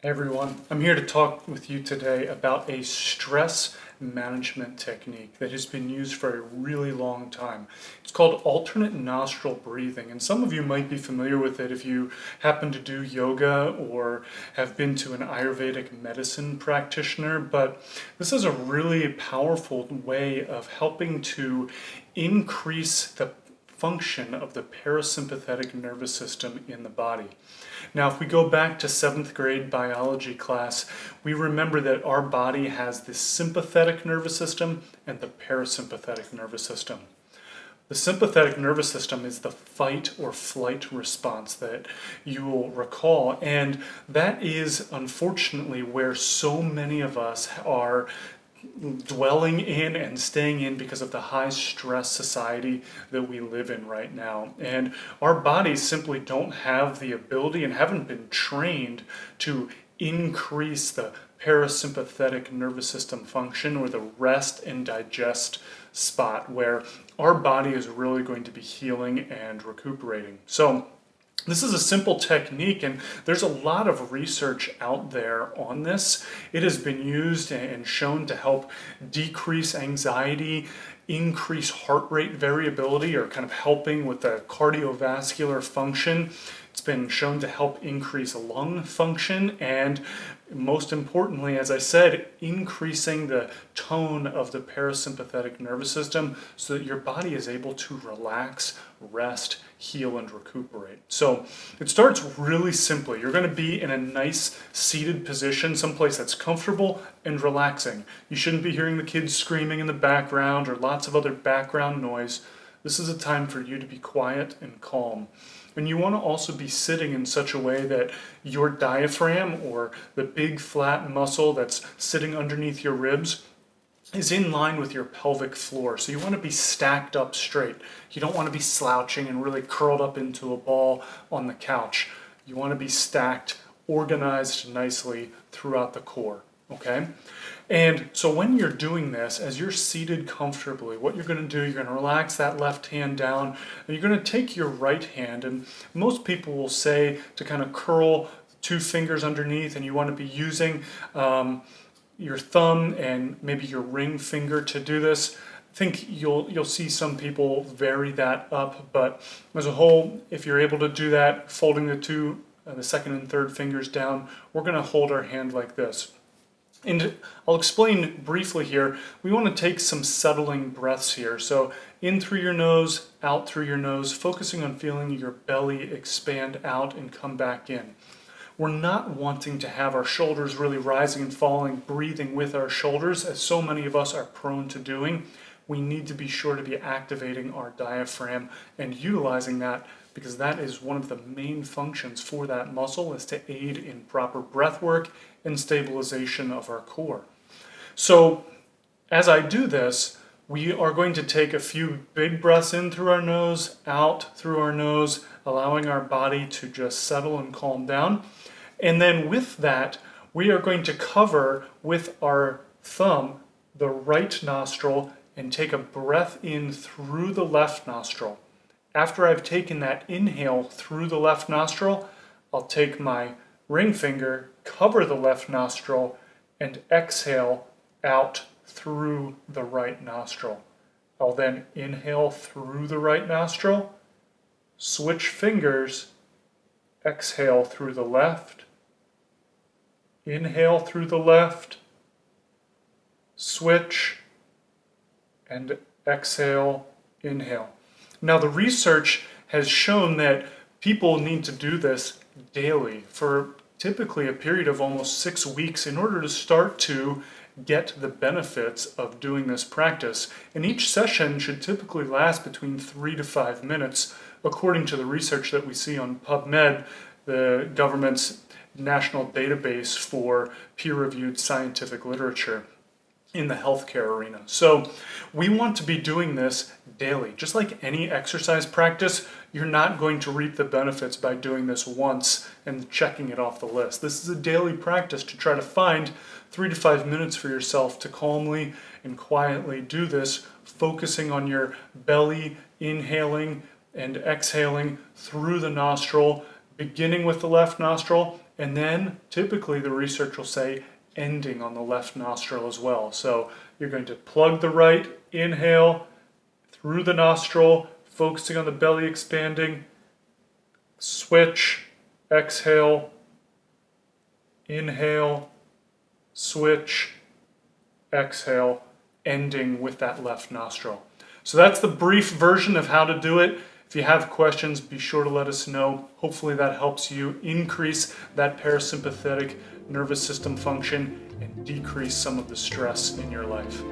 Hey everyone, I'm here to talk with you today about a stress management technique that has been used for a really long time. It's called alternate nostril breathing, and some of you might be familiar with it if you happen to do yoga or have been to an Ayurvedic medicine practitioner, but this is a really powerful way of helping to increase the function of the parasympathetic nervous system in the body. Now, if we go back to 7th grade biology class, we remember that our body has the sympathetic nervous system and the parasympathetic nervous system. The sympathetic nervous system is the fight or flight response that you will recall, and that is unfortunately where so many of us are dwelling in and staying in because of the high stress society that we live in right now. And our bodies simply don't have the ability and haven't been trained to increase the parasympathetic nervous system function, or the rest and digest spot where our body is really going to be healing and recuperating. So this is a simple technique, and there's a lot of research out there on this. It has been used and shown to help decrease anxiety, increase heart rate variability, or kind of helping with the cardiovascular function. It's been shown to help increase lung function, and most importantly, as I said, increasing the tone of the parasympathetic nervous system so that your body is able to relax, rest, heal, and recuperate. So it starts really simply. You're going to be in a nice seated position, someplace that's comfortable and relaxing. You shouldn't be hearing the kids screaming in the background or lots of other background noise. This is a time for you to be quiet and calm. And you want to also be sitting in such a way that your diaphragm, or the big flat muscle that's sitting underneath your ribs, is in line with your pelvic floor. So you want to be stacked up straight. You don't want to be slouching and really curled up into a ball on the couch. You want to be stacked, organized nicely throughout the core. Okay? And so when you're doing this, as you're seated comfortably, what you're going to do, you're going to relax that left hand down, and you're going to take your right hand, and most people will say to kind of curl 2 fingers underneath, and you want to be using your thumb and maybe your ring finger to do this. I think you'll see some people vary that up, but as a whole, if you're able to do that, folding the second and third fingers down, we're going to hold our hand like this. And I'll explain briefly here. We want to take some settling breaths here. So in through your nose, out through your nose, focusing on feeling your belly expand out and come back in. We're not wanting to have our shoulders really rising and falling, breathing with our shoulders, as so many of us are prone to doing. We need to be sure to be activating our diaphragm and utilizing that, because that is one of the main functions for that muscle, is to aid in proper breath work and stabilization of our core. So as I do this, we are going to take a few big breaths in through our nose, out through our nose, allowing our body to just settle and calm down. And then with that, we are going to cover with our thumb the right nostril and take a breath in through the left nostril. After I've taken that inhale through the left nostril, I'll take my ring finger, cover the left nostril, and exhale out through the right nostril. I'll then inhale through the right nostril, switch fingers, exhale through the left, inhale through the left, switch, and exhale, inhale. Now, the research has shown that people need to do this daily for typically a period of almost 6 weeks in order to start to get the benefits of doing this practice. And each session should typically last between 3 to 5 minutes, according to the research that we see on PubMed, the government's national database for peer-reviewed scientific literature in the healthcare arena. So we want to be doing this daily. Just like any exercise practice, you're not going to reap the benefits by doing this once and checking it off the list. This is a daily practice to try to find 3 to 5 minutes for yourself to calmly and quietly do this, focusing on your belly, inhaling and exhaling through the nostril, beginning with the left nostril And then typically the research will say ending on the left nostril as well. So you're going to plug the right, inhale through the nostril, focusing on the belly expanding, switch, exhale, inhale, switch, exhale, ending with that left nostril. So that's the brief version of how to do it. If you have questions, be sure to let us know. Hopefully that helps you increase that parasympathetic nervous system function and decrease some of the stress in your life.